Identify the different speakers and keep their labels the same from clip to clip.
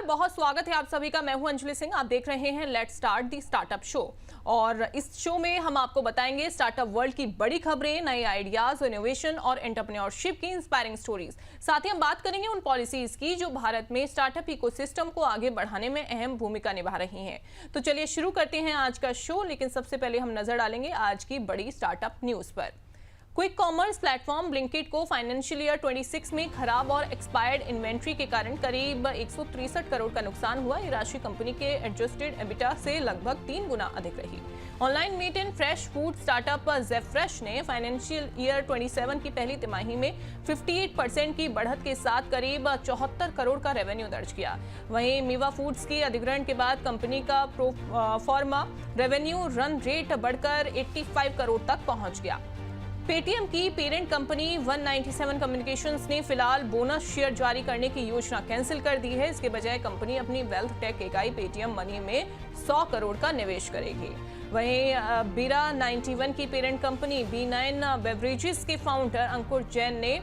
Speaker 1: नमस्कार, बहुत स्वागत है आप सभी का। मैं हूं अंजलि सिंह। आप देख रहे हैं let's start the startup show और इस शो में हम आपको बताएंगे स्टार्टअप वर्ल्ड की बड़ी खबरें, नए आइडियाज, इनोवेशन और एंटरप्रेन्योरशिप की इंस्पायरिंग स्टोरीज। साथ ही हम बात करेंगे उन पॉलिसीज की जो भारत में स्टार्टअप इकोसिस्टम को आगे बढ़ाने में अहम भूमिका निभा रही हैं। तो चलिए शुरू करते हैं आज का शो, लेकिन सबसे पहले हम नजर डालेंगे आज की बड़ी स्टार्टअप न्यूज पर। क्विक कॉमर्स प्लेटफॉर्म ब्लिंकिट को फाइनेंशियल ईयर 26 में खराब और एक्सपायर्ड इन्वेंट्री के कारण करीब 163 करोड़ का नुकसान हुआ। ये राशि कंपनी के एडजस्टेड एबिटा से लगभग 3 गुना अधिक रही। Online meat and fresh food startup Zappfresh ने फाइनेंशियल ईयर 27 की पहली तिमाही में 58% की बढ़त के साथ करीब 74 करोड़ का रेवेन्यू दर्ज किया। वहीं मीवा फूड्स की अधिग्रहण के बाद कंपनी का प्रो फॉर्मा रेवेन्यू रन रेट बढ़कर 85 करोड़ तक पहुंच गया। पेटीएम की पेरेंट कंपनी 197 कम्युनिकेशंस ने फिलहाल बोनस शेयर जारी करने की योजना कैंसिल कर दी है। इसके बजाय कंपनी अपनी वेल्थ टेक इकाई पेटीएम मनी में 100 करोड़ का निवेश करेगी। वहीं बीरा 91 की पेरेंट कंपनी B9 बेवरेजेस के फाउंडर अंकुर जैन ने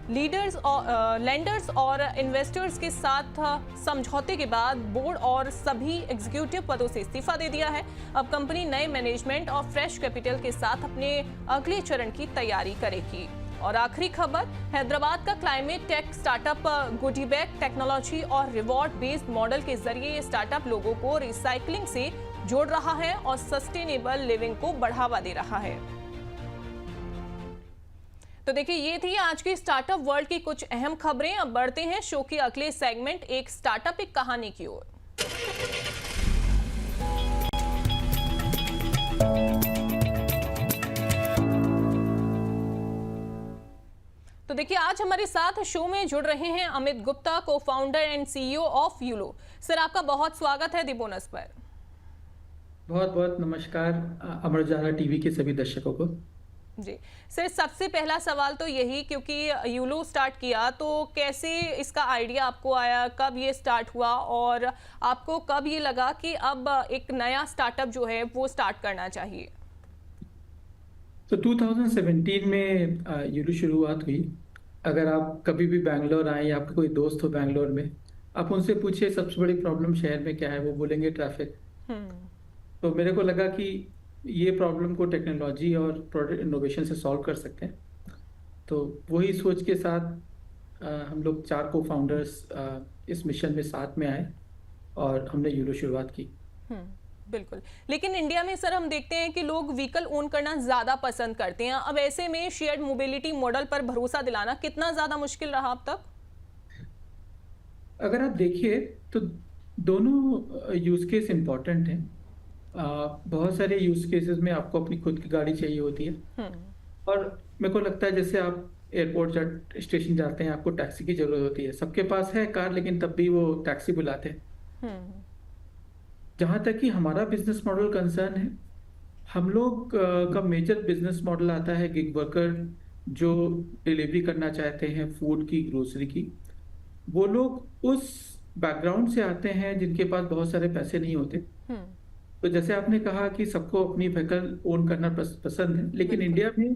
Speaker 1: लेंडर्स और इन्वेस्टर्स के साथ समझौते के बाद बोर्ड और सभी एग्जीक्यूटिव पदों से इस्तीफा दे दिया है। अब कंपनी नए मैनेजमेंट और फ्रेश कैपिटल के साथ अपने अगले चरण की तैयारी करेगी। और आखिरी खबर, हैदराबाद का क्लाइमेट टेक स्टार्टअप गुडीबैग टेक्नोलॉजी और रिवॉर्ड बेस्ड मॉडल के जरिए ये स्टार्टअप लोगों को रिसाइकलिंग से जोड़ रहा है और सस्टेनेबल लिविंग को बढ़ावा दे रहा है। तो देखिए, ये थी आज की स्टार्टअप वर्ल्ड की कुछ अहम खबरें। अब बढ़ते हैं शो की अगले सेगमेंट, एक स्टार्टअप एक कहानी की ओर। तो देखिए, आज हमारे साथ शो में जुड़ रहे हैं अमित गुप्ता, को founder and CEO of yellow. Sir, आपका बहुत स्वागत है दी बोनस पर।
Speaker 2: बहुत बहुत नमस्कार अमर उजाला टीवी के सभी दर्शकों को।
Speaker 1: जी सर, सबसे पहला सवाल तो यही, क्योंकि यूलो स्टार्ट किया तो कैसे इसका आइडिया आपको आया, कब ये स्टार्ट हुआ और आपको कब ये लगा कि अब एक नया स्टार्टअप जो है वो स्टार्ट करना चाहिए?
Speaker 2: तो 2017 में यूलो शुरुआत हुई। अगर आप कभी भी बैंगलोर आए या आपका कोई दोस्त हो बैंगलोर में, आप उनसे पूछिए सबसे बड़ी प्रॉब्लम शहर में क्या है, वो बोलेंगे ट्रैफिक। तो मेरे को लगा कि ये प्रॉब्लम को टेक्नोलॉजी और प्रोडक्ट इनोवेशन से सॉल्व कर सकते हैं। तो वही सोच के साथ हम लोग 4 को फाउंडर्स इस मिशन में साथ में आए और हमने यूलो शुरुआत की।
Speaker 1: बिल्कुल, लेकिन इंडिया में सर हम देखते हैं कि लोग व्हीकल ओन करना ज़्यादा पसंद करते हैं। अब ऐसे में शेयर्ड मोबिलिटी मॉडल पर भरोसा दिलाना कितना ज़्यादा मुश्किल रहा अब तक?
Speaker 2: अगर आप देखिए तो दोनों यूज़ केस इम्पॉर्टेंट हैं। बहुत सारे यूज केसेस में आपको अपनी खुद की गाड़ी चाहिए होती है और मेरे को लगता है जैसे आप एयरपोर्ट स्टेशन जाते हैं, आपको टैक्सी की जरूरत होती है। सबके पास है कार, लेकिन तब भी वो टैक्सी बुलाते हैं। जहाँ तक कि हमारा बिजनेस मॉडल कंसर्न है, हम लोग का मेजर बिजनेस मॉडल आता है गिग वर्कर जो डिलीवरी करना चाहते हैं फूड की, ग्रोसरी की। वो लोग उस बैकग्राउंड से आते हैं जिनके पास बहुत सारे पैसे नहीं होते। तो जैसे आपने कहा कि सबको अपनी व्हीकल ओन करना पसंद है, लेकिन इंडिया में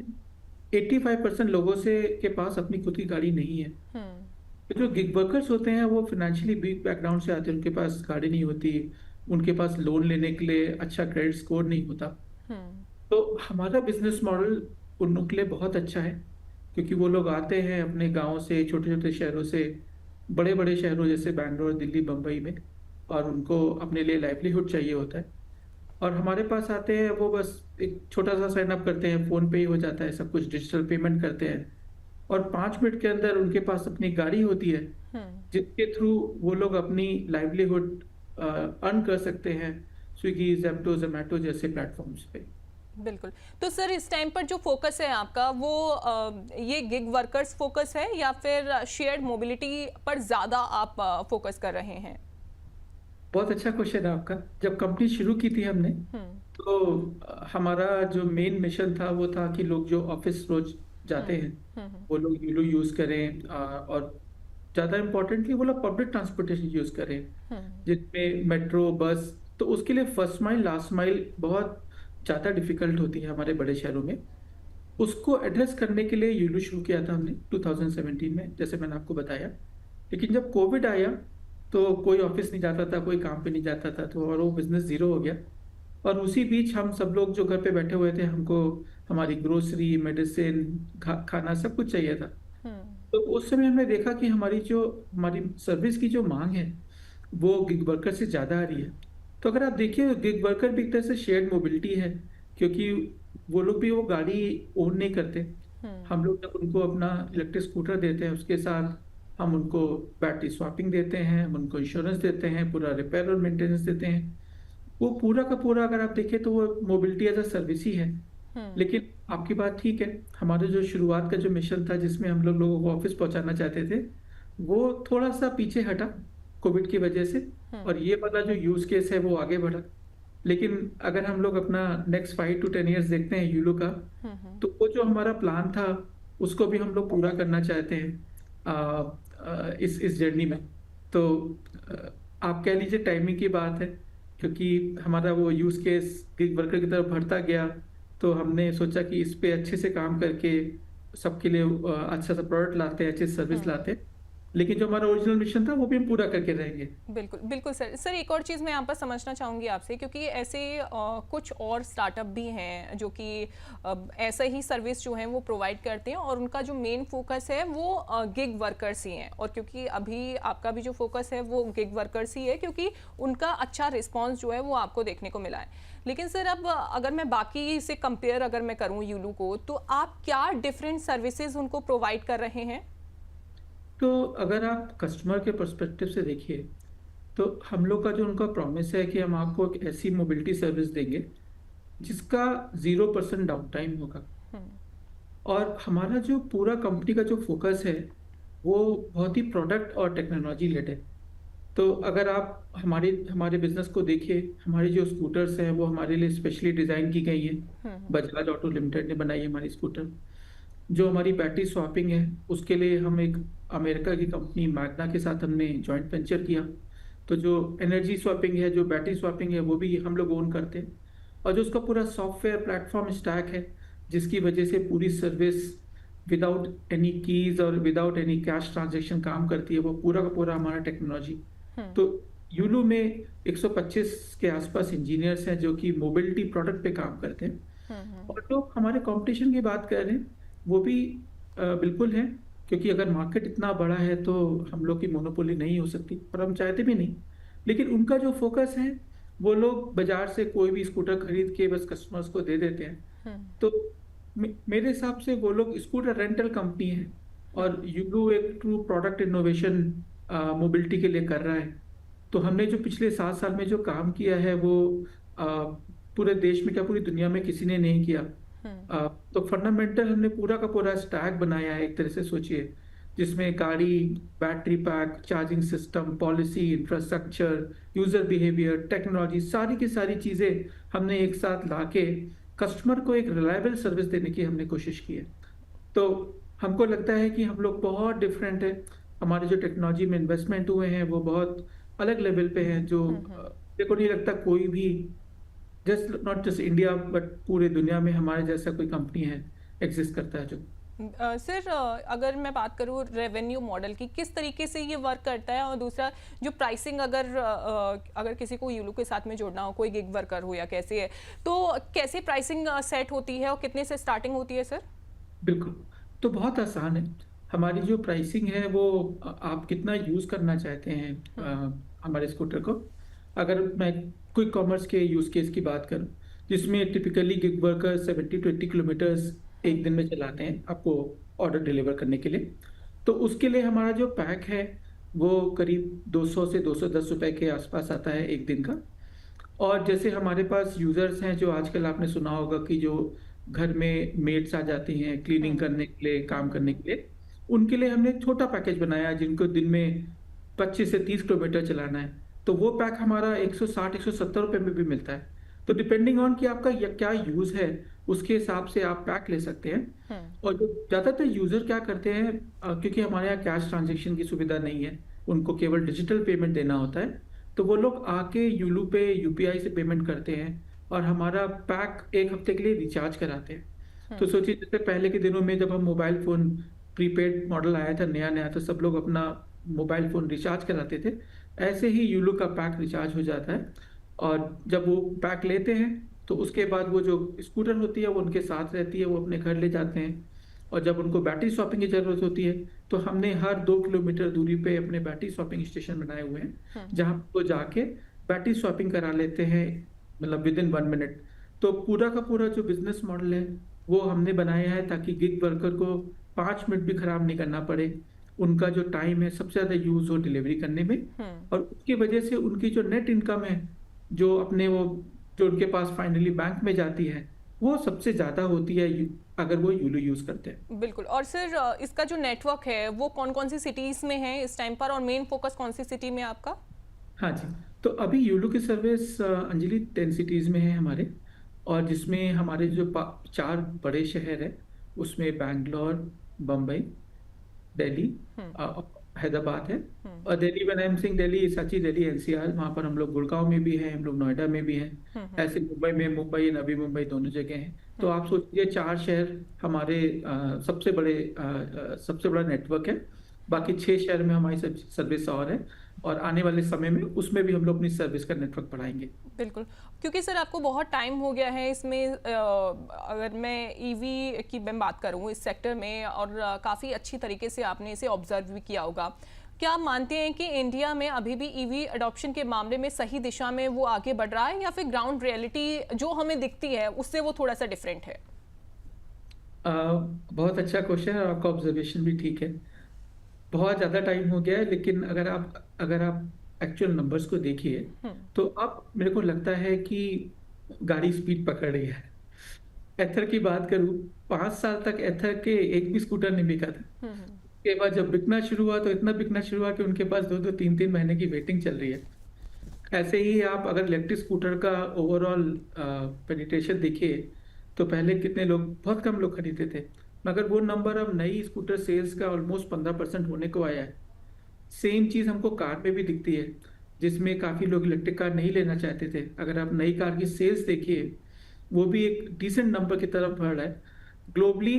Speaker 2: 85% लोगों से के पास अपनी खुद की गाड़ी नहीं है। तो जो गिग वर्कर्स होते हैं वो फाइनेंशियली वीक बैकग्राउंड से आते हैं, उनके पास गाड़ी नहीं होती, उनके पास लोन लेने के लिए अच्छा क्रेडिट स्कोर नहीं होता। तो हमारा बिजनेस मॉडल उन के लिए बहुत अच्छा है, क्योंकि वो लोग आते हैं अपने गाँव से, छोटे छोटे शहरों से बड़े बड़े शहरों जैसे बैंगलोर, दिल्ली, बम्बई में, और उनको अपने लिए लाइवलीहुड चाहिए होता है। और हमारे पास आते हैं, वो बस एक छोटा सा साइन अप करते हैं, फोन पे ही हो जाता है, सब कुछ डिजिटल पेमेंट करते हैं और 5 मिनट के अंदर उनके पास अपनी गाड़ी होती है जिसके थ्रू वो लोग अपनी लाइवलीहुड अर्न कर सकते हैं स्विगी, ज़ेप्टो, जोमैटो जैसे प्लेटफॉर्म्स पे।
Speaker 1: बिल्कुल। तो सर, इस टाइम पर जो फोकस है आपका वो ये गिग वर्कर्स फोकस है या फिर शेयर्ड मोबिलिटी पर ज़्यादा आप फोकस कर रहे हैं?
Speaker 2: बहुत अच्छा क्वेश्चन है आपका। जब कंपनी शुरू की थी हमने, तो हमारा जो मेन मिशन था वो था कि लोग जो ऑफिस रोज जाते हैं वो लोग यूलो यूज करें, और ज़्यादा इम्पोर्टेंटली वो लोग पब्लिक ट्रांसपोर्टेशन यूज करें जिसमें मेट्रो, बस। तो उसके लिए फर्स्ट माइल, लास्ट माइल बहुत ज़्यादा डिफिकल्ट होती है हमारे बड़े शहरों में। उसको एड्रेस करने के लिए यूलो शुरू किया था हमने 2017 में, जैसे मैंने आपको बताया। लेकिन जब कोविड आया तो कोई ऑफिस नहीं जाता था, कोई काम पे नहीं जाता था, तो और वो बिजनेस जीरो हो गया। और उसी बीच हम सब लोग जो घर पे बैठे हुए थे, हमको हमारी ग्रोसरी, मेडिसिन, खाना सब कुछ चाहिए था।
Speaker 1: हम्म।
Speaker 2: तो उस समय हमने देखा कि हमारी सर्विस की जो मांग है वो गिग वर्कर से ज़्यादा आ रही है। तो अगर आप देखिए, गिग वर्कर भी एक तरह से शेयर्ड मोबिलिटी है, क्योंकि वो लोग भी वो गाड़ी ओन नहीं करते।
Speaker 1: हम्म।
Speaker 2: हम लोग जब उनको अपना इलेक्ट्रिक स्कूटर देते हैं, उसके साथ हम उनको बैटरी स्वैपिंग देते हैं, हम उनको इंश्योरेंस देते हैं, पूरा रिपेयर और मेंटेनेंस देते हैं। वो पूरा का पूरा अगर आप देखें तो वो मोबिलिटी एज अ सर्विस ही है।
Speaker 1: हम्म।
Speaker 2: लेकिन आपकी बात ठीक है, हमारा जो शुरुआत का जो मिशन था जिसमें हम लोग लोगों को ऑफिस पहुंचाना चाहते थे, वो थोड़ा सा पीछे हटा कोविड की वजह से। और ये वाला जो यूज केस है वो आगे बढ़ा। लेकिन अगर हम लोग अपना नेक्स्ट 5 to 10 years देखते हैं यूलो का,
Speaker 1: हम्म।
Speaker 2: तो वो जो हमारा प्लान था उसको भी हम लोग पूरा करना चाहते हैं इस जर्नी में। तो आ, आप कह लीजिए टाइमिंग की बात है, क्योंकि हमारा वो यूज केस गिग वर्कर की तरफ बढ़ता गया। तो हमने सोचा कि इस पे अच्छे से काम करके सबके लिए अच्छा सा प्रोडक्ट लाते हैं, अच्छी सर्विस
Speaker 1: हम्म।
Speaker 2: लाते हैं। लेकिन जो हमारा ओरिजिनल मिशन था वो भी हम पूरा करके रहेंगे।
Speaker 1: बिल्कुल बिल्कुल सर। सर एक और चीज़ मैं यहाँ पर समझना चाहूँगी आपसे, क्योंकि ऐसे कुछ और स्टार्टअप भी हैं जो कि ऐसा ही सर्विस जो है वो प्रोवाइड करते हैं, और उनका जो मेन फोकस है वो गिग वर्कर्स ही हैं। और क्योंकि अभी आपका भी जो फोकस है वो गिग वर्कर्स ही है, क्योंकि उनका अच्छा रिस्पॉन्स जो है वो आपको देखने को मिला है। लेकिन सर अब अगर मैं बाकी से कंपेयर अगर मैं करूँ यूलू को, तो आप क्या डिफरेंट सर्विसेज उनको प्रोवाइड कर रहे हैं?
Speaker 2: तो अगर आप कस्टमर के पर्सपेक्टिव से देखिए, तो हम लोग का जो उनका प्रॉमिस है कि हम आपको एक ऐसी मोबिलिटी सर्विस देंगे जिसका 0% डाउन टाइम होगा।
Speaker 1: हम्म।
Speaker 2: और हमारा जो पूरा कंपनी का जो फोकस है वो बहुत ही प्रोडक्ट और टेक्नोलॉजी लेड है। तो अगर आप हमारे हमारे बिजनेस को देखिए, हमारी जो स्कूटर्स हैं वो हमारे लिए स्पेशली डिज़ाइन की गई हैं।
Speaker 1: हम्म।
Speaker 2: बजाज ऑटो लिमिटेड ने बनाई है हमारी स्कूटर। जो हमारी बैटरी स्वैपिंग है उसके लिए हम एक अमेरिका की कंपनी मैग्ना के साथ हमने जॉइंट वेंचर किया। तो जो एनर्जी स्वैपिंग है, जो बैटरी स्वैपिंग है, वो भी हम लोग ओन करते हैं। और जो उसका पूरा सॉफ्टवेयर प्लेटफॉर्म स्टैक है, जिसकी वजह से पूरी सर्विस विदाउट एनी कीज और विदाउट एनी कैश ट्रांजेक्शन काम करती है, वो पूरा का पूरा हमारा टेक्नोलॉजी।
Speaker 1: हम्म।
Speaker 2: तो यूलू में 125 के आसपास इंजीनियर्स हैं जो कि मोबिलिटी प्रोडक्ट पे काम करते हैं।
Speaker 1: हम्म।
Speaker 2: और जो हमारे कंपटीशन की बात कर रहे हैं वो भी बिल्कुल है, क्योंकि अगर मार्केट इतना बड़ा है तो हम लोग की मोनोपोली नहीं हो सकती, और हम चाहते भी नहीं। लेकिन उनका जो फोकस है, वो लोग बाजार से कोई भी स्कूटर खरीद के बस कस्टमर्स को दे देते हैं।
Speaker 1: हम्म।
Speaker 2: तो मेरे हिसाब से वो लोग स्कूटर रेंटल कंपनी है, और यूलू एक ट्रू प्रोडक्ट इनोवेशन मोबिलिटी के लिए कर रहा है। तो हमने जो पिछले 7 साल में जो काम किया है वो अ, पूरे देश में क्या पूरी दुनिया में किसी ने नहीं किया।
Speaker 1: हम्म।
Speaker 2: तो फंडामेंटल हमने पूरा का पूरा स्टैक बनाया है एक तरह से सोचिए, जिसमें गाड़ी, battery pack, charging system, policy, infrastructure, user behaviour, technology, सारी की सारी चीजें हमने एक साथ लाके कस्टमर को एक रिलायबल सर्विस देने की हमने कोशिश की है। तो हमको लगता है कि हम लोग बहुत डिफरेंट है। हमारे जो टेक्नोलॉजी में इन्वेस्टमेंट हुए हैं वो बहुत अलग लेवल पे हैं, जो
Speaker 1: हम्म।
Speaker 2: मेरे को नहीं लगता कोई भी, just not just India but पूरे दुनिया में हमारे जैसा कोई कंपनी है एग्जिस्ट करता है जो।
Speaker 1: सर अगर मैं बात करूँ रेवेन्यू मॉडल की, किस तरीके से ये वर्क करता है? और दूसरा जो प्राइसिंग, अगर किसी को यूलू के साथ में जोड़ना हो, कोई गिग वर्कर हो या कैसे है, तो कैसे प्राइसिंग सेट होती है और कितने से स्टार्टिंग होती है सर?
Speaker 2: बिल्कुल, तो बहुत आसान है। हमारी जो प्राइसिंग है वो आप कितना यूज़ करना चाहते हैं हमारे स्कूटर को। अगर मैं क्विक कॉमर्स के यूज़ केस की बात करूं, जिसमें typically gig worker 70 to 80 kilometres एक दिन में चलाते हैं आपको ऑर्डर डिलीवर करने के लिए, तो उसके लिए हमारा जो पैक है वो करीब 200 से 210 रुपए के आसपास आता है एक दिन का। और जैसे हमारे पास यूजर्स हैं जो आजकल आपने सुना होगा कि जो घर में मेड्स आ जाती हैं क्लीनिंग
Speaker 1: हम्म।
Speaker 2: करने के लिए, काम करने के लिए, उनके लिए हमने छोटा पैकेज बनाया है, जिनको दिन में 25 से 30 किलोमीटर चलाना है। तो वो पैक हमारा 160-170 रुपए में भी मिलता है। तो डिपेंडिंग ऑन कि आपका क्या यूज है, उसके हिसाब से आप पैक ले सकते हैं।
Speaker 1: हम्म।
Speaker 2: और जो ज़्यादातर यूजर क्या करते हैं, क्योंकि हमारे यहाँ कैश ट्रांजेक्शन की सुविधा नहीं है, उनको केवल डिजिटल पेमेंट देना होता है, तो वो लोग आके यूलू पे यूपीआई से पेमेंट करते हैं और हमारा पैक एक हफ्ते के लिए रिचार्ज कराते हैं। तो
Speaker 1: हम्म।
Speaker 2: सोचिए, जैसे पहले के दिनों में जब हम मोबाइल फ़ोन प्रीपेड मॉडल आया था नया नया, तो सब लोग अपना मोबाइल फ़ोन रिचार्ज कराते थे। ऐसे ही यूलो का पैक रिचार्ज हो जाता है। और जब वो पैक लेते हैं तो उसके बाद वो जो स्कूटर होती है वो उनके साथ रहती है, वो अपने घर ले जाते हैं। और जब उनको बैटरी स्वैपिंग की जरूरत होती है तो हमने हर 2 किलोमीटर दूरी पे अपने बैटरी स्वैपिंग स्टेशन बनाए हुए हैं, जहाँ वो जाके बैटरी स्वैपिंग करा लेते हैं, मतलब विद इन 1 मिनट। तो पूरा का पूरा जो बिजनेस मॉडल है वो हमने बनाया है ताकि गिग वर्कर को 5 मिनट भी खराब नहीं करना पड़े। उनका जो टाइम है सबसे ज्यादा यूज हो डिलीवरी करने में, और उसकी वजह से उनकी जो नेट इनकम है, जो अपने वो जो उनके पास फाइनली बैंक में जाती है, वो सबसे ज्यादा होती है अगर वो यूलो यूज करते हैं।
Speaker 1: बिल्कुल। और सर इसका जो नेटवर्क है वो कौन कौन सी सिटीज में है इस टाइम पर, और मेन फोकस कौन सी सिटी में है आपका?
Speaker 2: हाँ जी। तो अभी यूलो की सर्विस अंजलि 10 सिटीज में है हमारे, और जिसमें हमारे जो 4 बड़े शहर है उसमें बैंगलोर, बम्बई, दिल्ली, हैदराबाद है। और Delhi when I am saying Delhi, सच्ची दिल्ली एनसीआर, वहाँ पर हम लोग गुड़गांव में भी हैं, हम लोग नोएडा में भी हैं। ऐसे मुंबई में, मुंबई नवी मुंबई दोनों जगह हैं। तो आप सोचिए 4 शहर हमारे सबसे बड़ा नेटवर्क है। बाकी 6 शहर में हमारी सर्विस और है, और आने वाले समय में उसमें भी हम लोग अपनी सर्विस का नेटवर्क बढ़ाएंगे।
Speaker 1: बिल्कुल। क्योंकि सर आपको बहुत टाइम हो गया है इसमें, अगर मैं ईवी की मैं बात करूँ इस सेक्टर में, और काफ़ी अच्छी तरीके से आपने इसे ऑब्जर्व भी किया होगा। क्या आप मानते हैं कि इंडिया में अभी भी ईवी अडॉप्शन के मामले में सही दिशा में वो आगे बढ़ रहा है, या फिर ग्राउंड रियलिटी जो हमें दिखती है उससे वो थोड़ा सा डिफरेंट है?
Speaker 2: बहुत अच्छा क्वेश्चन है, और आपका ऑब्जर्वेशन भी ठीक है। बहुत ज़्यादा टाइम हो गया है, लेकिन अगर आप एक्चुअल नंबर्स को देखिए तो अब मेरे को लगता है कि गाड़ी स्पीड पकड़ रही है। एथर की बात करूं, 5 साल तक एथर के एक भी स्कूटर नहीं बिका था। उसके बाद जब बिकना शुरू हुआ तो इतना बिकना शुरू हुआ कि उनके पास 2-2 3-3 महीने की वेटिंग चल रही है। ऐसे ही आप अगर इलेक्ट्रिक स्कूटर का ओवरऑल पेनिट्रेशन देखिए तो पहले कितने लोग, बहुत कम लोग खरीदते थे, मगर वो नंबर अब नई स्कूटर सेल्स का ऑलमोस्ट 15% होने को आया है। सेम चीज़ हमको कार में भी दिखती है, जिसमें काफ़ी लोग इलेक्ट्रिक कार नहीं लेना चाहते थे। अगर आप नई कार की सेल्स देखिए, वो भी एक डिसेंट नंबर की तरफ बढ़ रहा है। ग्लोबली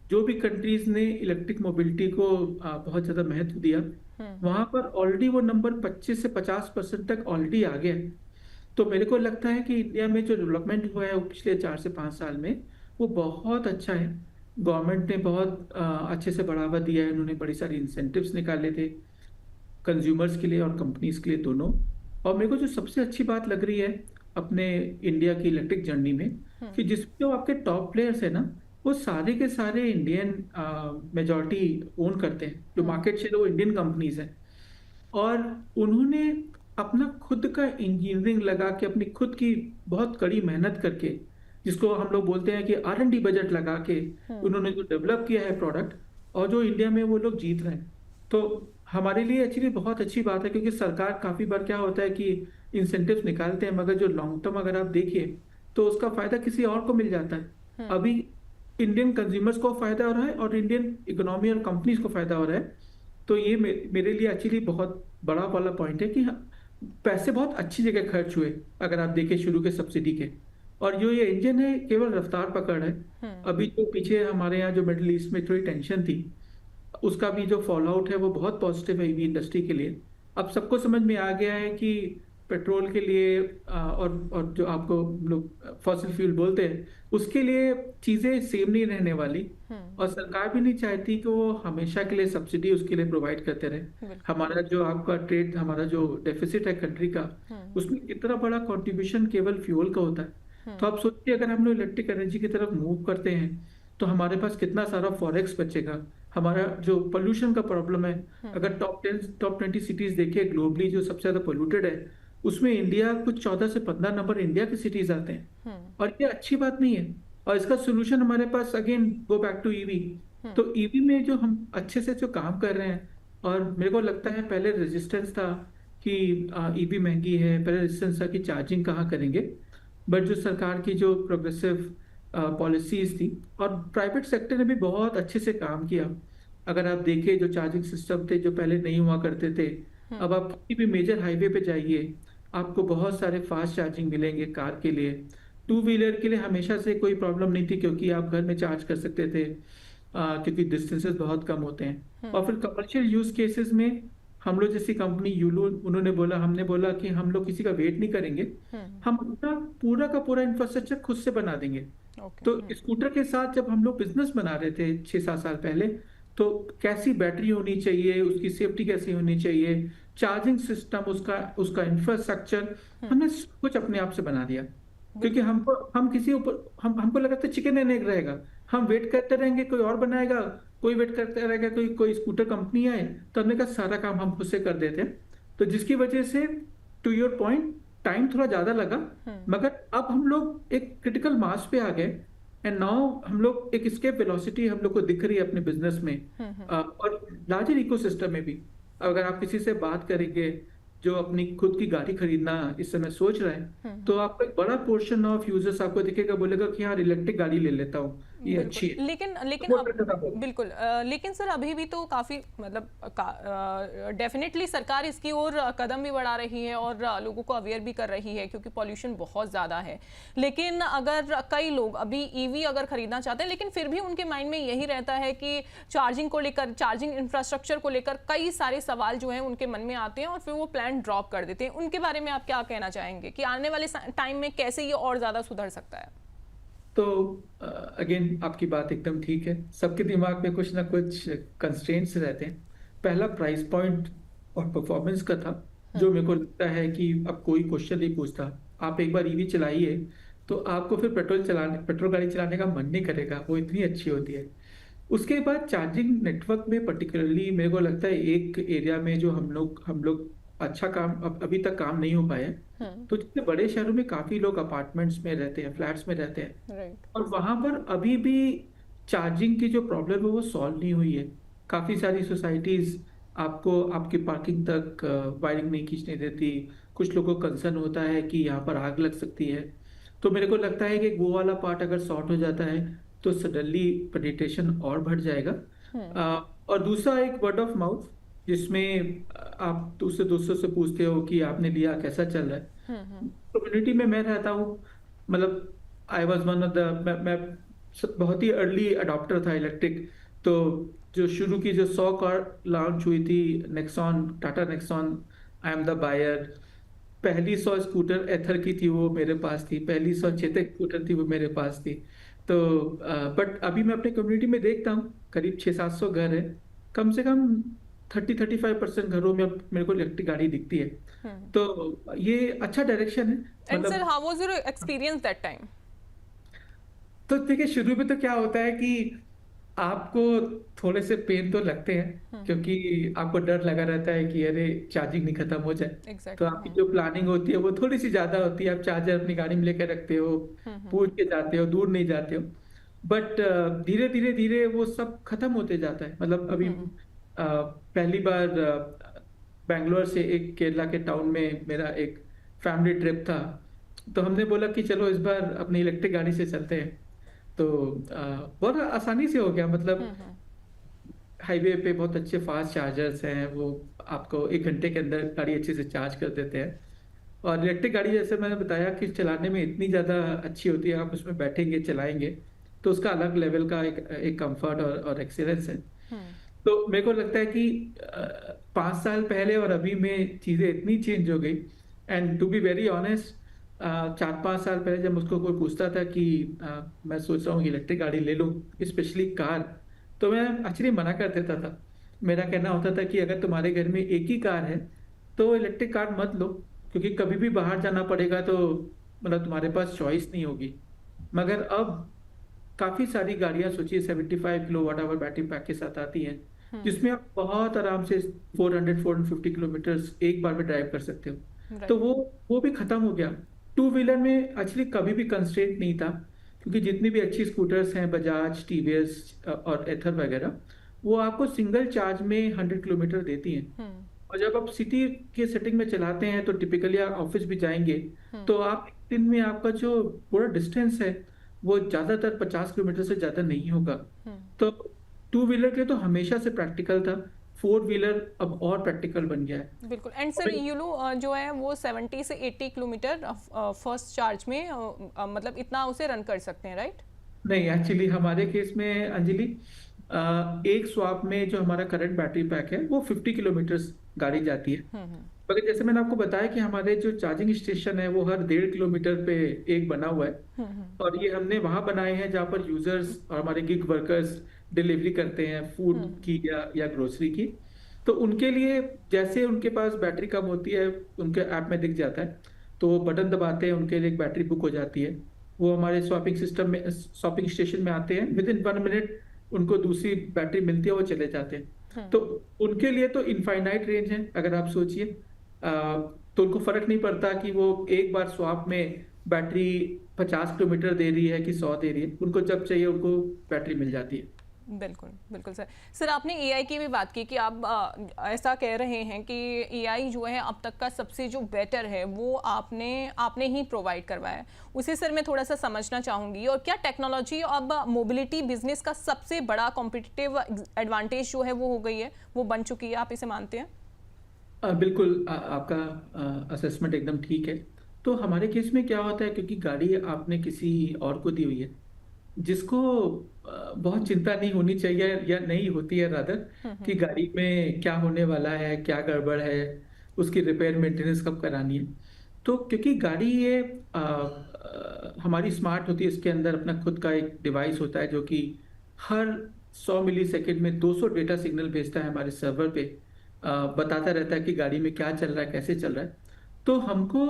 Speaker 2: जो भी कंट्रीज ने इलेक्ट्रिक मोबिलिटी को बहुत ज़्यादा महत्व दिया, वहाँ पर ऑलरेडी वो नंबर 25 से 50% तक ऑलरेडी आ गया है। तो मेरे को लगता है कि इंडिया में जो डेवलपमेंट हुआ है वो पिछले 4 से 5 साल में, वो बहुत अच्छा है। गवर्नमेंट ने बहुत अच्छे से बढ़ावा दिया है, उन्होंने बड़ी सारी इंसेंटिव्स निकाले थे कंज्यूमर्स के लिए और कंपनीज के लिए दोनों। और मेरे को जो सबसे अच्छी बात लग रही है अपने इंडिया की इलेक्ट्रिक जर्नी में, कि जिसमें जो आपके टॉप प्लेयर्स है ना, वो सारे के सारे इंडियन मेजॉरिटी ओन करते हैं। जो मार्केट शेयर है वो इंडियन कंपनीज हैं, और उन्होंने अपना खुद का इंजीनियरिंग लगा के, अपनी खुद की बहुत कड़ी मेहनत करके, जिसको हम लोग बोलते हैं कि R&D बजट लगा के उन्होंने जो डेवलप किया है प्रोडक्ट, और जो इंडिया में वो लोग जीत रहे हैं। तो हमारे लिए एक्चुअली बहुत अच्छी बात है, क्योंकि सरकार काफ़ी बार क्या होता है कि इंसेंटिव्स निकालते हैं, मगर जो लॉन्ग टर्म अगर आप देखिए तो उसका फायदा किसी और को मिल जाता है। अभी इंडियन कंज्यूमर्स को फायदा हो रहा है और इंडियन इकोनॉमी और कंपनीज को फायदा हो रहा है। तो ये मेरे लिए एक्चुअली बहुत बड़ा वाला पॉइंट है कि पैसे बहुत अच्छी जगह खर्च हुए अगर आप देखें शुरू के सब्सिडी के। और जो ये इंजन है केवल रफ्तार पकड़ है। अभी जो पीछे हमारे यहाँ जो मिडिल ईस्ट में थोड़ी टेंशन थी, उसका भी जो फॉल आउट है वो बहुत पॉजिटिव है ईवी इंडस्ट्री के लिए। अब सबको समझ में आ गया है कि पेट्रोल के लिए और जो आपको लोग फॉसिल फ्यूल बोलते हैं, उसके लिए चीज़ें सेम नहीं रहने वाली। और सरकार भी नहीं चाहती कि वो हमेशा के लिए सब्सिडी उसके लिए प्रोवाइड करते रहे। हमारा जो आपका ट्रेड, हमारा जो डेफिसिट है कंट्री का, उसमें कितना बड़ा कंट्रीब्यूशन केवल फ्यूल का होता है। तो आप सोचिए अगर हम लोग इलेक्ट्रिक एनर्जी की तरफ मूव करते हैं तो हमारे पास कितना सारा फॉरेक्स बचेगा। हमारा जो पोल्यूशन का प्रॉब्लम है, अगर टॉप 20 सिटीज देखिए ग्लोबली जो सबसे ज्यादा पोल्यूटेड है, उसमें इंडिया कुछ 14 से 15 नंबर इंडिया के सिटीज आते हैं, और ये अच्छी बात नहीं है। और इसका सोल्यूशन हमारे पास again go back to EV. तो ईवी में जो हम अच्छे से जो काम कर रहे हैं, और मेरे को लगता है पहले रेजिस्टेंस था कि ईवी महंगी है, पहले रेजिस्टेंस था कि चार्जिंग कहाँ करेंगे। बट जो सरकार की जो प्रोग्रेसिव पॉलिसीज थी, और प्राइवेट सेक्टर ने भी बहुत अच्छे से काम किया। अगर आप देखें जो चार्जिंग सिस्टम थे जो पहले नहीं हुआ करते थे, अब आप किसी भी मेजर हाईवे पे जाइए, आपको बहुत सारे फास्ट चार्जिंग मिलेंगे कार के लिए। 2 व्हीलर के लिए हमेशा से कोई प्रॉब्लम नहीं थी, क्योंकि आप घर में चार्ज कर सकते थे, क्योंकि डिस्टेंसेस बहुत कम होते हैं। और फिर कमर्शियल यूज केसेस में हम लोग जैसी कंपनी यूलू, उन्होंने बोला, हमने बोला कि हम लोग किसी का वेट नहीं करेंगे, हम अपना पूरा का पूरा इंफ्रास्ट्रक्चर खुद से बना देंगे।
Speaker 1: ओके।
Speaker 2: तो स्कूटर के साथ जब हम लोग बिजनेस बना रहे थे 6-7 साल पहले, तो कैसी बैटरी होनी चाहिए, उसकी सेफ्टी कैसी होनी चाहिए, चार्जिंग सिस्टम, उसका उसका इंफ्रास्ट्रक्चर, हमने सब कुछ अपने आप से बना दिया। क्योंकि हमको हम किसी ऊपर हमको लगा था चिकन एंड एग रहेगा, हम वेट करते रहेंगे कोई और बनाएगा, कोई वेट करते रहेगा कोई कोई स्कूटर कंपनी आए, तो हमने कहा सारा काम हम खुद से कर देते हैं। तो जिसकी वजह से, टू योर पॉइंट, टाइम थोड़ा ज्यादा लगा, मगर अब हम लोग एक क्रिटिकल मास पे आ गए, एंड नाउ हम लोग एक स्केप वेलोसिटी हम लोग को दिख रही है अपने बिजनेस में, और लार्जर इकोसिस्टम में भी। अगर आप किसी से बात करेंगे जो अपनी खुद की गाड़ी खरीदना इस समय सोच रहा है, तो आपको एक बड़ा पोर्शन ऑफ यूजर्स आपको दिखेगा, बोलेगा कि हाँ इलेक्ट्रिक गाड़ी ले लेता हूँ, ये अच्छी है।
Speaker 1: लेकिन
Speaker 2: वो
Speaker 1: अब
Speaker 2: ट्रेंड आता है।
Speaker 1: बिल्कुल लेकिन सर अभी भी तो काफी मतलब डेफिनेटली सरकार इसकी ओर कदम भी बढ़ा रही है और लोगों को अवेयर भी कर रही है, क्योंकि पॉल्यूशन बहुत ज्यादा है। लेकिन अगर कई लोग अभी ईवी अगर खरीदना चाहते हैं, लेकिन फिर भी उनके माइंड में यही रहता है कि चार्जिंग को लेकर, चार्जिंग इंफ्रास्ट्रक्चर को लेकर कई सारे सवाल जो है उनके मन में आते हैं और फिर वो प्लान ड्रॉप कर देते हैं। उनके बारे में आप क्या कहना चाहेंगे कि आने वाले टाइम में कैसे ये और ज्यादा सुधर सकता है?
Speaker 2: तो अगेन आपकी बात एकदम ठीक है, सबके दिमाग में कुछ ना कुछ कंस्ट्रेंट्स रहते हैं। पहला प्राइस पॉइंट और परफॉर्मेंस का था, जो मेरे को लगता है कि अब कोई क्वेश्चन नहीं पूछता। आप एक बार ईवी चलाइए तो आपको फिर पेट्रोल गाड़ी चलाने का मन नहीं करेगा, वो इतनी अच्छी होती है। उसके बाद चार्जिंग नेटवर्क में पर्टिकुलरली मेरे को लगता है एक एरिया में जो हम लोग अच्छा काम अभी तक काम नहीं हो पाया है। तो जितने बड़े शहरों में काफी लोग अपार्टमेंट्स में रहते हैं, फ्लैट्स में रहते हैं,
Speaker 1: राइट।
Speaker 2: और वहां पर अभी भी चार्जिंग की जो प्रॉब्लम है वो सॉल्व नहीं हुई है। काफी सारी सोसाइटीज आपको आपकी पार्किंग तक वायरिंग नहीं खींचने देती। कुछ लोगों को कंसर्न होता है कि यहाँ पर आग लग सकती है। तो मेरे को लगता है कि वो वाला पार्ट अगर सॉर्ट हो जाता है तो सडनली पेनिट्रेशन और बढ़ जाएगा। और दूसरा एक वर्ड ऑफ माउथ, जिसमें आप दूसरे दोस्तों से पूछते हो कि आपने लिया कैसा चल रहा है। कम्युनिटी में मैं रहता हूँ, मतलब I was one of the, मैं बहुत ही अर्ली अडॉप्टर था इलेक्ट्रिक। तो जो शुरू की जो 100 कार लॉन्च हुई थी, Nexon, Tata Nexon, I am the buyer. पहली 100 स्कूटर एथर की थी, वो मेरे पास थी। पहली 100 चेतक स्कूटर थी, वो मेरे पास थी। तो बट अभी मैं अपने कम्युनिटी में देखता हूँ करीब 600-700 घर है, कम से कम 30-35% घरों में अब मेरे को इलेक्ट्रिक गाड़ी दिखती है। तो ये अच्छा डायरेक्शन है।
Speaker 1: एंड सर
Speaker 2: मतलब
Speaker 1: how was your experience that time?
Speaker 2: तो देखिए, शुरू में तो क्या होता है कि आपको थोड़े से पेन तो लगते हैं, क्योंकि आपको डर लगा रहता है कि अरे चार्जिंग नहीं खत्म हो जाए। तो आपकी
Speaker 1: एग्जैक्टली।
Speaker 2: जो प्लानिंग होती है वो थोड़ी सी ज्यादा होती है। आप चार्जर अपनी गाड़ी में लेकर रखते हो, पूछ के जाते हो, दूर नहीं जाते हो। बट धीरे धीरे धीरे वो सब खत्म होते जाता है। मतलब अभी पहली बार बैंगलोर से एक केरला के टाउन में मेरा एक फैमिली ट्रिप था। तो हमने बोला कि चलो इस बार अपनी इलेक्ट्रिक गाड़ी से चलते हैं। तो बहुत आसानी से हो गया। मतलब हाईवे पे बहुत अच्छे फास्ट चार्जर्स हैं, वो आपको 1 घंटे के अंदर गाड़ी अच्छे से चार्ज कर देते हैं। और इलेक्ट्रिक गाड़ी, जैसे मैंने बताया, कि चलाने में इतनी ज़्यादा अच्छी होती है। आप उसमें बैठेंगे, चलाएंगे, तो उसका अलग लेवल का एक कंफर्ट और एक्सीलेंस है। तो मेरे को लगता है कि 5 साल पहले और अभी में चीज़ें इतनी चेंज हो गई। And to be very honest, 4-5 साल पहले जब मुझको कोई पूछता था कि मैं सोच रहा हूँ इलेक्ट्रिक गाड़ी ले लूँ, स्पेशली कार, तो मैं एक्चुअली मना कर देता था। मेरा कहना होता था कि अगर तुम्हारे घर में एक ही कार है तो इलेक्ट्रिक कार मत लो, क्योंकि कभी भी बाहर जाना पड़ेगा तो मतलब तुम्हारे पास चॉइस नहीं होगी। मगर अब काफ़ी सारी गाड़ियाँ, सोचिए 75 किलोवाट आवर बैटरी पैक के साथ आती हैं, जिसमें आप बहुत आराम से 400-450 किलोमीटर एक बार में ड्राइव कर सकते हो। तो वो भी खत्म हो गया। टू व्हीलर में एक्चुअली कभी भी कंस्ट्रेंट नहीं था, क्योंकि जितनी भी अच्छी स्कूटर्स हैं, बजाज, टीवीएस और एथर वगैरह, वो आपको सिंगल चार्ज में 100 किलोमीटर देती हैं। और जब आप सिटी के सेटिंग में चलाते हैं तो टिपिकली आप ऑफिस भी जाएंगे, तो आप एक दिन में आपका जो पूरा डिस्टेंस है वो ज्यादातर 50 किलोमीटर से ज्यादा नहीं होगा। तो टू व्हीलर के तो हमेशा से प्रैक्टिकल था, 4 व्हीलर अब और प्रैक्टिकल बन गया है।
Speaker 1: बिल्कुल। एंड सर यूलू जो है वो 70 से 80 किलोमीटर फर्स्ट चार्ज में मतलब इतना उसे रन कर सकते हैं, राइट?
Speaker 2: नहीं, एक्चुअली हमारे केस में अंजलि, एक स्वैप में जो हमारा करंट बैटरी पैक है वो 50 किलोमीटर गाड़ी जाती है। मगर जैसे मैंने आपको बताया कि हमारे जो चार्जिंग स्टेशन है वो हर 1.5 किलोमीटर पे एक बना हुआ है, और ये हमने वहां बनाए हैं जहाँ पर यूजर्स और हमारे गिग वर्कर्स डिलीवरी करते हैं फूड की या ग्रोसरी की। तो उनके लिए जैसे उनके पास बैटरी कम होती है, उनके ऐप में दिख जाता है, तो वो बटन दबाते हैं, उनके लिए एक बैटरी बुक हो जाती है। वो हमारे शॉपिंग स्टेशन में आते हैं, विद इन 1 मिनट उनको दूसरी बैटरी मिलती है, वो चले जाते हैं। तो उनके लिए तो इनफाइनाइट रेंज है। अगर आप सोचिए, तो उनको फर्क नहीं पड़ता कि वो एक बार स्वैप में बैटरी 50 किलोमीटर दे रही है कि 100 दे रही है, उनको जब चाहिए उनको बैटरी मिल जाती है।
Speaker 1: बिल्कुल बिल्कुल सर। सर आपने एआई की भी बात की कि आप ऐसा कह रहे हैं कि एआई जो है अब तक का सबसे जो बेटर है वो आपने ही प्रोवाइड करवाया है। उसे सर मैं थोड़ा सा समझना चाहूँगी, और क्या टेक्नोलॉजी अब मोबिलिटी बिजनेस का सबसे बड़ा कॉम्पिटिटिव एडवांटेज जो है वो हो गई है, वो बन चुकी है, आप इसे मानते हैं?
Speaker 2: बिल्कुल, आपका असेसमेंट एकदम ठीक है। तो हमारे केस में क्या होता है, क्योंकि गाड़ी आपने किसी और को दी हुई है जिसको बहुत चिंता नहीं होनी चाहिए या नहीं होती है रादर, कि गाड़ी में क्या होने वाला है, क्या गड़बड़ है, उसकी रिपेयर मेंटेनेंस कब करानी है। तो क्योंकि गाड़ी ये हमारी स्मार्ट होती है, इसके अंदर अपना खुद का एक डिवाइस होता है जो कि हर 100 मिलीसेकंड में 200 डेटा सिग्नल भेजता है हमारे सर्वर पे, बताता रहता है कि गाड़ी में क्या चल रहा है, कैसे चल रहा है। तो हमको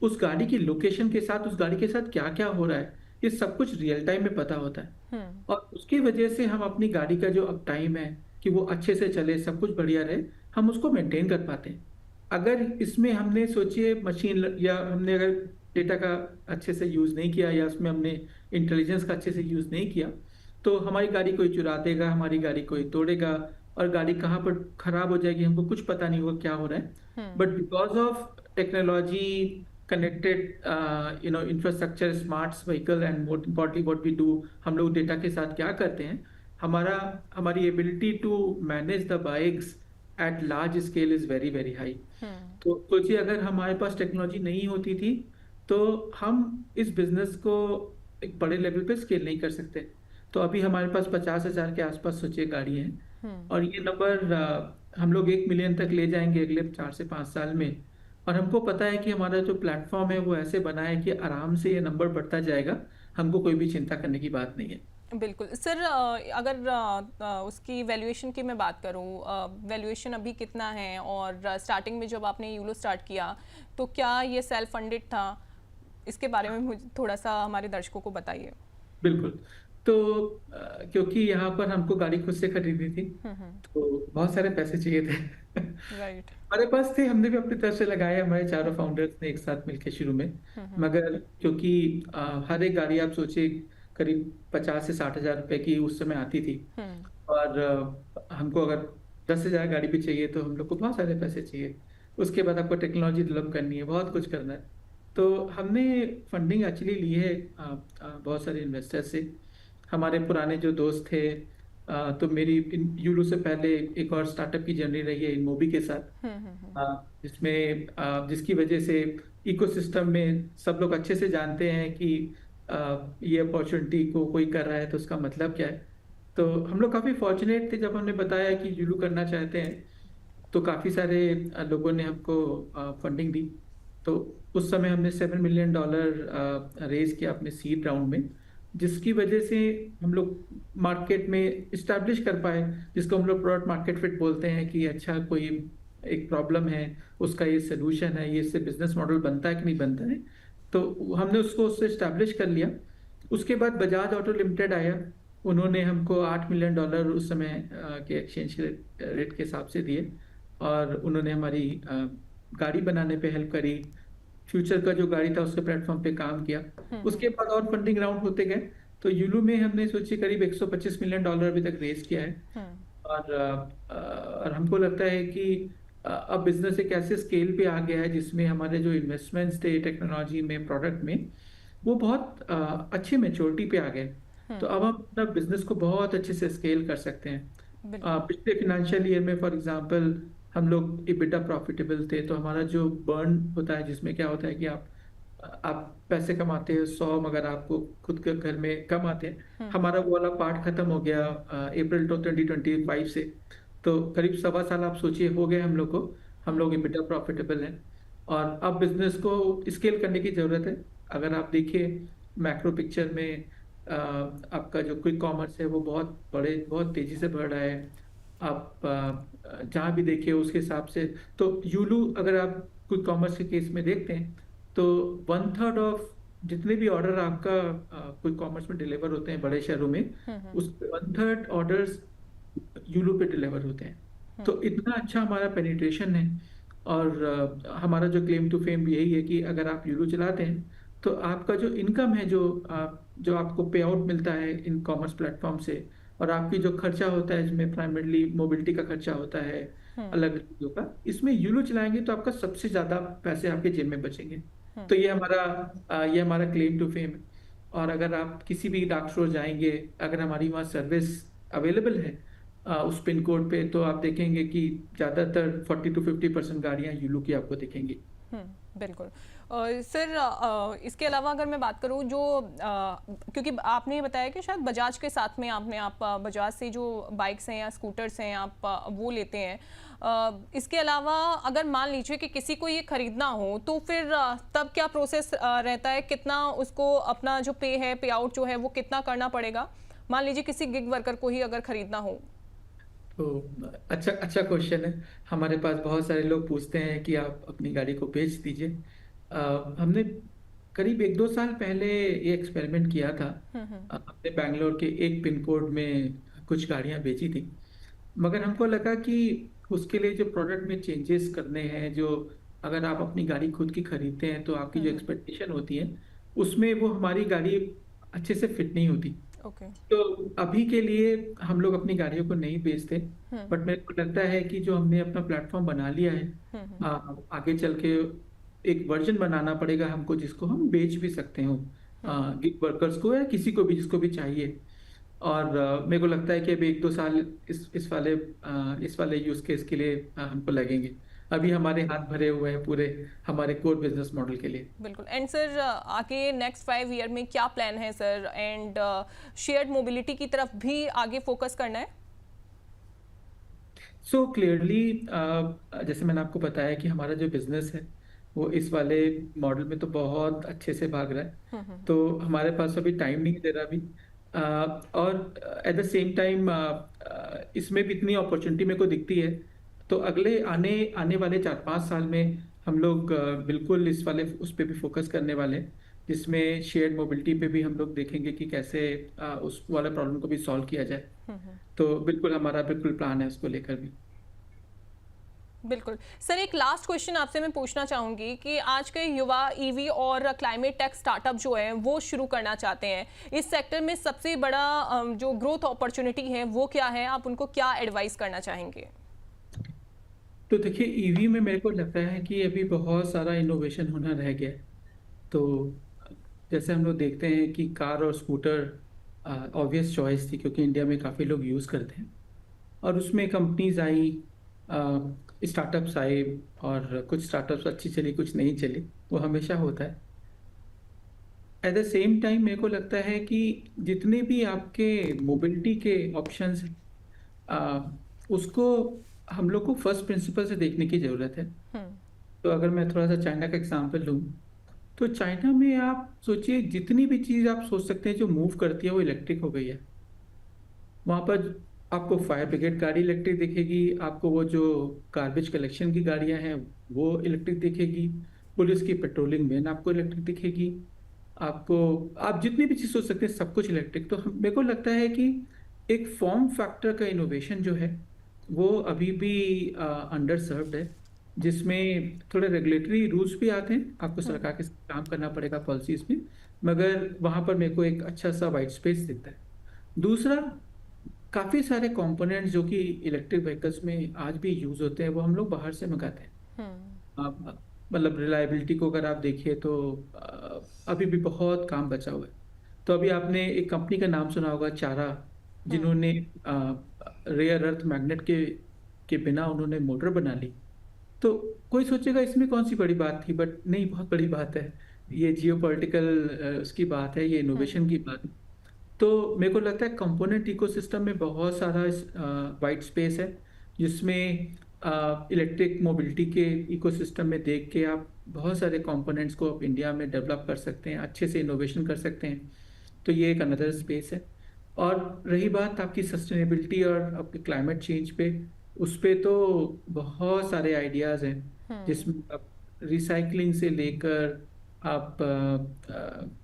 Speaker 2: उस गाड़ी की लोकेशन के साथ, उस गाड़ी के साथ क्या क्या हो रहा है, ये सब कुछ रियल टाइम में पता होता है। और उसकी वजह से हम अपनी गाड़ी का जो अब टाइम है कि वो अच्छे से चले, सब कुछ बढ़िया रहे, हम उसको मेंटेन कर पाते हैं। अगर इसमें हमने सोचिए या हमने अगर डेटा का अच्छे से यूज नहीं किया, या उसमें हमने इंटेलिजेंस का अच्छे से यूज नहीं किया, तो हमारी गाड़ी कोई चुरा देगा, हमारी गाड़ी कोई तोड़ेगा, और गाड़ी कहाँ पर खराब हो जाएगी हमको कुछ पता नहीं होगा क्या हो रहा है। But because of technology, connected infrastructure, smart vehicle, and more importantly what we do, हम लोग डेटा के साथ क्या करते हैं, हमारी ability to manage the bikes at large scale is very very high. तो सोचिए, अगर हमारे पास टेक्नोलॉजी नहीं होती थी तो हम इस बिजनेस को एक बड़े लेवल पे स्केल नहीं कर सकते। तो अभी हमारे पास 50,000 के आसपास सोचिए गाड़ी हैं, और ये नंबर हम लोग 1 मिलियन तक ले जाएंगे अगले 4 से 5 साल में। और हमको पता है कि हमारा जो प्लेटफॉर्म है वो ऐसे बना है कि आराम से ये नंबर बढ़ता जाएगा, हमको कोई भी चिंता करने की बात नहीं है।
Speaker 1: बिल्कुल सर। अगर उसकी वैल्यूएशन की मैं बात करूं, वैल्यूएशन अभी कितना है, और स्टार्टिंग में जब आपने यूलो स्टार्ट किया तो क्या ये सेल्फ फंडेड था? इसके बारे में मुझे थोड़ा सा हमारे दर्शकों को बताइए।
Speaker 2: बिल्कुल। तो क्योंकि यहाँ पर हमको गाड़ी खुद से खरीदनी थी, तो बहुत सारे पैसे चाहिए थे।
Speaker 1: राइट।
Speaker 2: हमारे पास थे, हमने भी अपनी तरफ से लगाए, हमारे चारों फाउंडर्स ने एक साथ मिलकर शुरू में। मगर क्योंकि हर एक गाड़ी आप सोचिए करीब 50 से 60 हज़ार रुपए की उस समय आती थी, और हमको अगर 10,000 गाड़ी भी चाहिए तो हम लोग को बहुत सारे पैसे चाहिए। उसके बाद आपको टेक्नोलॉजी डेवलप करनी है, बहुत कुछ करना है। तो हमने फंडिंग एक्चुअली ली है बहुत सारे इन्वेस्टर से। हमारे पुराने जो दोस्त थे, तो मेरी यूलू से पहले एक और स्टार्टअप की जर्नी रही है इनमोबी के साथ, जिसकी वजह से इकोसिस्टम में सब लोग अच्छे से जानते हैं कि ये अपॉर्चुनिटी को कोई कर रहा है तो उसका मतलब क्या है। तो हम लोग काफ़ी फॉर्चुनेट थे, जब हमने बताया कि यूलू करना चाहते हैं तो काफ़ी सारे लोगों ने हमको फंडिंग दी। तो उस समय हमने $7 मिलियन रेज किया अपने सीड राउंड में, जिसकी वजह से हम लोग मार्केट में इस्टेब्लिश कर पाए, जिसको हम लोग प्रोडक्ट मार्केट फिट बोलते हैं, कि अच्छा कोई एक प्रॉब्लम है, उसका ये सोल्यूशन है, ये इससे बिजनेस मॉडल बनता है कि नहीं बनता है। तो हमने उससे इस्टेब्लिश कर लिया। उसके बाद बजाज ऑटो लिमिटेड आया, उन्होंने हमको $8 मिलियन उस समय के एक्सचेंज रेट के हिसाब से दिए, और उन्होंने हमारी गाड़ी बनाने पे हेल्प करी, फ्यूचर का जो गाड़ी था उसके प्लेटफॉर्म पे काम किया। उसके बाद और फंडिंग राउंड होते गए, तो यूलू में हमने सोची करीब $125 मिलियन अभी तक रेज किया है। और हमको लगता है कि अब बिजनेस एक ऐसे स्केल पे आ गया है जिसमें हमारे जो इन्वेस्टमेंट्स थे टेक्नोलॉजी में, प्रोडक्ट में, वो बहुत अच्छी मेच्योरिटी पे आ गए। तो अब हम अपना बिजनेस को बहुत अच्छे से स्केल कर सकते हैं। पिछले फाइनेंशियल ईयर में फॉर एग्जांपल हम लोग EBITDA प्रॉफिटेबल थे, तो हमारा जो बर्न होता है, जिसमें क्या होता है कि आप पैसे कमाते हो 100, मगर आपको खुद के घर में कम आते हैं, हमारा वो वाला पार्ट खत्म हो गया अप्रैल 2025 से। तो करीब 1.25 साल आप सोचिए हो गए हम लोग को। हम लोग EBITDA प्रॉफिटेबल हैं और अब बिजनेस को स्केल करने की ज़रूरत है। अगर आप देखिए मैक्रो पिक्चर में आपका जो क्विक कॉमर्स है वो बहुत तेज़ी से बढ़ रहा है। आप जहाँ भी देखिए उसके हिसाब से, तो यूलू अगर आप क्विक कॉमर्स के केस में देखते हैं तो 1/3 ऑफ जितने भी ऑर्डर आपका क्विक कॉमर्स में डिलीवर होते हैं बड़े शहरों में, उसके 1/3 ऑर्डर्स यूलू पे डिलीवर होते हैं। तो इतना अच्छा हमारा पेनिट्रेशन है। और हमारा जो क्लेम टू फेम भी यही है कि अगर आप यूलू चलाते हैं तो आपका जो इनकम है, जो आपको पे आउट मिलता है इन कॉमर्स प्लेटफॉर्म से, और आपकी जो खर्चा होता है इसमें प्राइमरली मोबिलिटी का खर्चा होता है, अलग चीजों का, इसमें यूलो चलाएंगे तो आपका सबसे ज्यादा पैसे आपके जेब में बचेंगे। तो ये हमारा क्लेम टू फेम है। और अगर आप किसी भी डार्क स्टोर जाएंगे, अगर हमारी वहाँ सर्विस अवेलेबल है उस पिन कोड पे, तो आप देखेंगे कि ज्यादातर 40 to 50% गाड़ियाँ यूलो की आपको दिखेंगी।
Speaker 1: बिल्कुल। सर, इसके अलावा अगर मैं बात करूं जो क्योंकि आपने बताया कि शायद बजाज के साथ में आप बजाज से जो बाइक्स हैं या स्कूटर्स हैं आप वो लेते हैं। इसके अलावा अगर मान लीजिए कि किसी को ये खरीदना हो तो फिर तब क्या प्रोसेस रहता है, कितना उसको अपना जो पे है, पे आउट जो है वो कितना करना पड़ेगा, मान लीजिए किसी गिग वर्कर को ही अगर खरीदना हो?
Speaker 2: तो अच्छा अच्छा क्वेश्चन है। हमारे पास बहुत सारे लोग पूछते हैं कि आप अपनी गाड़ी को बेच दीजिए। हमने करीब 1-2 साल पहले ये एक्सपेरिमेंट किया था। हमने बैंगलोर के एक पिन कोड में कुछ गाड़ियां बेची थी, मगर हमको लगा कि उसके लिए जो प्रोडक्ट में चेंजेस करने हैं, जो अगर आप अपनी गाड़ी खुद की खरीदते हैं तो आपकी जो एक्सपेक्टेशन होती है उसमें वो हमारी गाड़ी अच्छे से फिट नहीं होती।
Speaker 1: ओके।
Speaker 2: तो अभी के लिए हम लोग अपनी गाड़ियों को नहीं बेचते। बट मेरे को लगता है कि जो हमने अपना प्लेटफॉर्म बना लिया है, आगे चल के एक वर्जन बनाना पड़ेगा हमको जिसको हम बेच भी सकते हो गिग वर्कर्स को या किसी को भी जिसको भी चाहिए। और मेरे को लगता है कि अभी 1-2 साल इस वाले यूज केस के लिए हमको लगेंगे। अभी हमारे हाथ भरे हुए हैं पूरे हमारे कोर बिजनेस मॉडल के लिए।
Speaker 1: बिल्कुल। एंड सर, आगे नेक्स्ट 5 ईयर में क्या प्लान है सर? एंड शेयर्ड मोबिलिटी की तरफ भी आगे फोकस करना है?
Speaker 2: सो क्लियरली जैसे मैंने आपको बताया कि हमारा जो बिजनेस है वो इस वाले मॉडल में तो बहुत अच्छे से भाग रहा है। तो हमारे पास अभी टाइम नहीं दे रहा अभी। और एट द सेम टाइम इसमें भी इतनी अपॉर्चुनिटी मेरे को दिखती है। तो अगले आने आने वाले 4-5 साल में हम लोग बिल्कुल इस वाले उस पर भी फोकस करने वाले हैं, जिसमें शेयर्ड मोबिलिटी पे भी हम लोग देखेंगे कि कैसे उस वाले प्रॉब्लम को भी सॉल्व किया जाए। तो बिल्कुल हमारा बिल्कुल प्लान है उसको लेकर भी।
Speaker 1: बिल्कुल। सर, एक लास्ट क्वेश्चन आपसे मैं पूछना चाहूँगी कि आज के युवा ईवी और क्लाइमेट टेक स्टार्टअप जो है वो शुरू करना चाहते हैं, इस सेक्टर में सबसे बड़ा जो ग्रोथ अपॉर्चुनिटी है वो क्या है? आप उनको क्या एडवाइस करना चाहेंगे?
Speaker 2: तो देखिए ईवी में मेरे को लगता है कि अभी बहुत सारा इनोवेशन होना रह गया है। तो जैसे हम लोग देखते हैं कि कार और स्कूटर ऑब्वियस चॉइस थी क्योंकि इंडिया में काफ़ी लोग यूज़ करते हैं, और उसमें कंपनीज आई, स्टार्टअप्स आए, और कुछ स्टार्टअप्स अच्छी चली कुछ नहीं चली, वो हमेशा होता है। एट द सेम टाइम मेरे को लगता है कि जितने भी आपके मोबिलिटी के ऑप्शंस हैं, उसको हम लोग को फर्स्ट प्रिंसिपल से देखने की ज़रूरत है। तो अगर मैं थोड़ा सा चाइना का एग्जांपल लूँ, तो चाइना में आप सोचिए जितनी भी चीज़ आप सोच सकते हैं जो मूव करती है वो इलेक्ट्रिक हो गई है। वहाँ पर आपको फायर ब्रिगेड गाड़ी इलेक्ट्रिक दिखेगी, आपको वो जो गार्बेज कलेक्शन की गाड़ियाँ हैं वो इलेक्ट्रिक दिखेगी, पुलिस की पेट्रोलिंग वैन आपको इलेक्ट्रिक दिखेगी, आपको आप जितनी भी चीज़ सोच सकते हैं सब कुछ इलेक्ट्रिक। तो मेरे को लगता है कि एक फॉर्म फैक्टर का इनोवेशन जो है वो अभी भी अंडर सर्व्ड है, जिसमें थोड़े रेगुलेटरी रूल्स भी आते हैं, आपको सरकार के साथ काम करना पड़ेगा पॉलिसीज में, मगर वहाँ पर मेरे को एक अच्छा सा वाइट स्पेस दिखता है। दूसरा, काफ़ी सारे कंपोनेंट्स जो कि इलेक्ट्रिक व्हीकल्स में आज भी यूज़ होते हैं वो हम लोग बाहर से मंगाते हैं। मतलब रिलायबिलिटी को अगर आप देखिए तो अभी भी बहुत काम बचा हुआ है। तो अभी आपने एक कंपनी का नाम सुना होगा, चारा, जिन्होंने रेयर अर्थ मैग्नेट के बिना उन्होंने मोटर बना ली। तो कोई सोचेगा इसमें कौन सी बड़ी बात थी, बट नहीं, बहुत बड़ी बात है। ये जियोपॉलिटिकल उसकी बात है, ये इनोवेशन की बात है। तो मेरे को लगता है कंपोनेंट इकोसिस्टम में बहुत सारा वाइट स्पेस है। जिसमें इलेक्ट्रिक मोबिलिटी के इकोसिस्टम में देख के आप बहुत सारे कंपोनेंट्स को आप इंडिया में डेवलप कर सकते हैं, अच्छे से इनोवेशन कर सकते हैं। तो ये एक अनदर स्पेस है। और रही बात आपकी सस्टेनेबिलिटी और आपके क्लाइमेट चेंज पे, उस पे तो बहुत सारे आइडियाज़ हैं, जिसमें आप रिसाइकलिंग से लेकर आप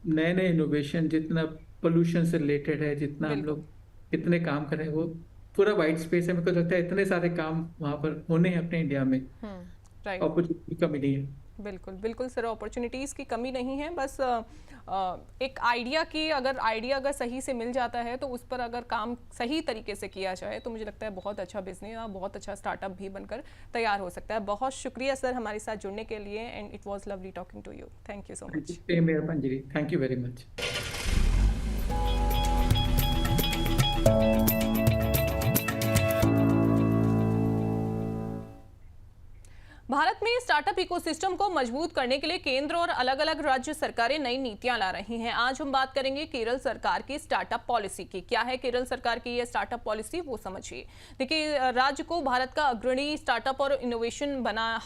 Speaker 2: नए नए इनोवेशन, जितना पोल्यूशन से रिलेटेड है, जितना हम
Speaker 1: बिल्कुल।
Speaker 2: लोग इतने काम कर रहे हैं, वो पूरा वाइट स्पेस है। मेरे को लगता है इतने सारे काम वहाँ पर होने हैं अपने इंडिया में,
Speaker 1: राइट।
Speaker 2: अपॉर्चुनिटी कमी नहीं है।
Speaker 1: बिल्कुल बिल्कुल सर, अपॉर्चुनिटीज़ की कमी नहीं है, बस एक आइडिया की अगर सही से मिल जाता है तो उस पर अगर काम सही तरीके से किया जाए तो मुझे लगता है बहुत अच्छा बिजनेस और बहुत अच्छा स्टार्टअप भी बनकर तैयार हो सकता है। बहुत शुक्रिया सर हमारे साथ जुड़ने के लिए, and it was lovely talking to you. Thank you so much.
Speaker 2: Same here Manjari, thank you very much.
Speaker 1: Bharat में स्टार्टअप इकोसिस्टम को मजबूत करने के लिए केंद्र और अलग अलग राज्य सरकारें नई नीतियां ला रही हैं। आज हम बात करेंगे केरल सरकार की स्टार्टअप पॉलिसी की। क्या है केरल सरकार की ये स्टार्टअप पॉलिसी, वो समझिए। देखिए, राज्य को भारत का अग्रणी स्टार्टअप और इनोवेशन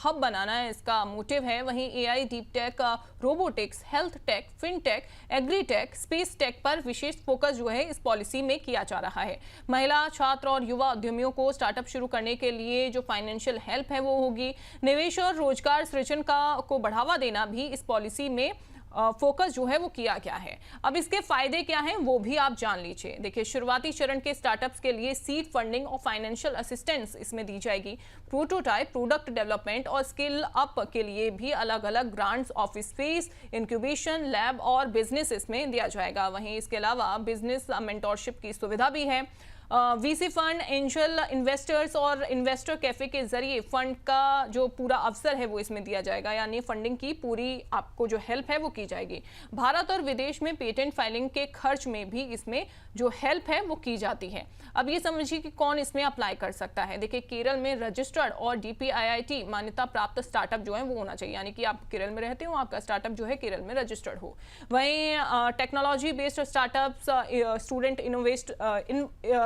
Speaker 1: हब बनाना है, इसका मोटिव है। वहीं AI, deep tech, robotics, health take, fintech, agritech, space tech पर विशेष फोकस जो है इस पॉलिसी में किया जा रहा है। महिला, छात्र और युवा उद्यमियों को स्टार्टअप शुरू करने के लिए जो फाइनेंशियल हेल्प है वो होगी। निवेश और रोजगार सृजन को बढ़ावा देना भी इस पॉलिसी में फोकस जो है वो किया गया है। अब इसके फायदे क्या हैं वो भी आप जान लीजिए। देखिए, शुरुआती चरण के स्टार्टअप्स के लिए सीड फंडिंग और फाइनेंशियल असिस्टेंस इसमें दी जाएगी। प्रोटोटाइप, प्रोडक्ट डेवलपमेंट और स्किल अप के लिए भी अलग अलग grants, office space, incubation lab और बिजनेस इसमें दिया जाएगा। वहीं इसके अलावा बिजनेस मेंटोरशिप की सुविधा भी है। वीसी फंड, एंजल इन्वेस्टर्स और इन्वेस्टर कैफे के जरिए फंड का जो पूरा अवसर है वो इसमें दिया जाएगा, यानी फंडिंग की पूरी आपको जो हेल्प है वो की जाएगी। भारत और विदेश में पेटेंट फाइलिंग के खर्च में भी इसमें जो हेल्प है वो की जाती है। अब ये समझिए कि कौन इसमें अप्लाई कर सकता है। देखिए, केरल में रजिस्टर्ड और डीपीआईआईटी मान्यता प्राप्त स्टार्टअप जो है वो होना चाहिए, यानी कि आप केरल में रहते हो, आपका स्टार्टअप जो है केरल में रजिस्टर्ड हो। वहीं technology based startups, student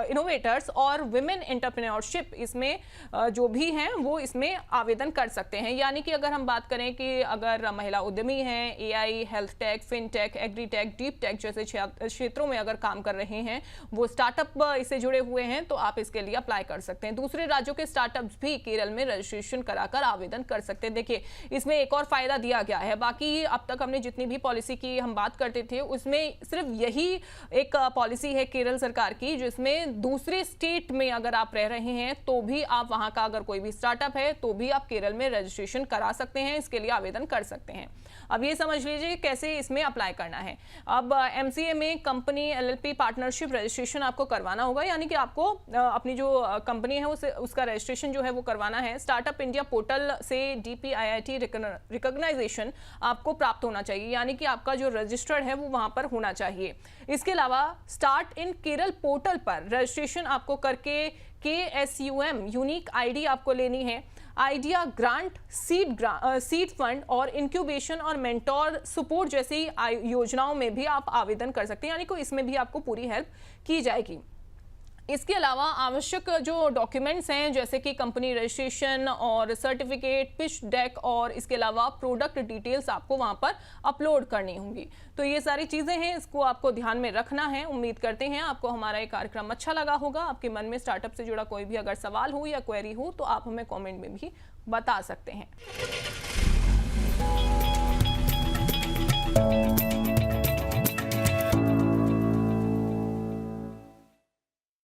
Speaker 1: innovators और विमेन एंटरप्रेन्योरशिप इसमें जो भी हैं वो इसमें आवेदन कर सकते हैं। यानी कि अगर हम बात करें कि अगर महिला उद्यमी हैं, AI, health take, fintech, agritech, deep tech जैसे क्षेत्रों में अगर काम कर रहे हैं, वो स्टार्टअप इससे जुड़े हुए हैं, तो आप इसके लिए अप्लाई कर सकते हैं। दूसरे राज्यों के स्टार्टअप्स भी केरल में रजिस्ट्रेशन कराकर आवेदन कर सकते हैं। देखिए, इसमें एक और फायदा दिया गया है। बाकी अब तक हमने जितनी भी पॉलिसी की हम बात करते थे उसमें सिर्फ यही एक पॉलिसी है केरल सरकार की, जिसमें दूसरे स्टेट में अगर आप रह रहे हैं तो भी आप वहां का अगर कोई भी स्टार्टअप है तो भी आप केरल में रजिस्ट्रेशन करा सकते हैं, इसके लिए आवेदन कर सकते हैं। अब ये समझ लीजिए कैसे इसमें अप्लाई करना है। अब एमसीए में कंपनी एलएलपी पार्टनरशिप रजिस्ट्रेशन आपको करवाना होगा, यानी कि आपको अपनी जो कंपनी है उसका रजिस्ट्रेशन जो है वो करवाना है। स्टार्टअप इंडिया पोर्टल से डीपीआईआईटी रिकॉग्नाइजेशन आपको प्राप्त होना चाहिए, यानी कि आपका जो रजिस्टर्ड है वो वहां पर होना चाहिए। इसके अलावा स्टार्ट इन केरल पोर्टल पर रजिस्ट्रेशन आपको करके KSUM यूनिक आईडी आपको लेनी है। आइडिया ग्रांट, सीड फंड और इंक्यूबेशन और मेंटोर सपोर्ट जैसी योजनाओं में भी आप आवेदन कर सकते हैं, यानी कि इसमें भी आपको पूरी हेल्प की जाएगी। इसके अलावा आवश्यक जो डॉक्यूमेंट्स हैं जैसे कि कंपनी रजिस्ट्रेशन और सर्टिफिकेट, पिच डेक और इसके अलावा प्रोडक्ट डिटेल्स आपको वहां पर अपलोड करनी होंगी। तो ये सारी चीज़ें हैं, इसको आपको ध्यान में रखना है। उम्मीद करते हैं आपको हमारा ये कार्यक्रम अच्छा लगा होगा। आपके मन में स्टार्टअप से जुड़ा कोई भी अगर सवाल हो या क्वेरी हो तो आप हमें कॉमेंट में भी बता सकते हैं।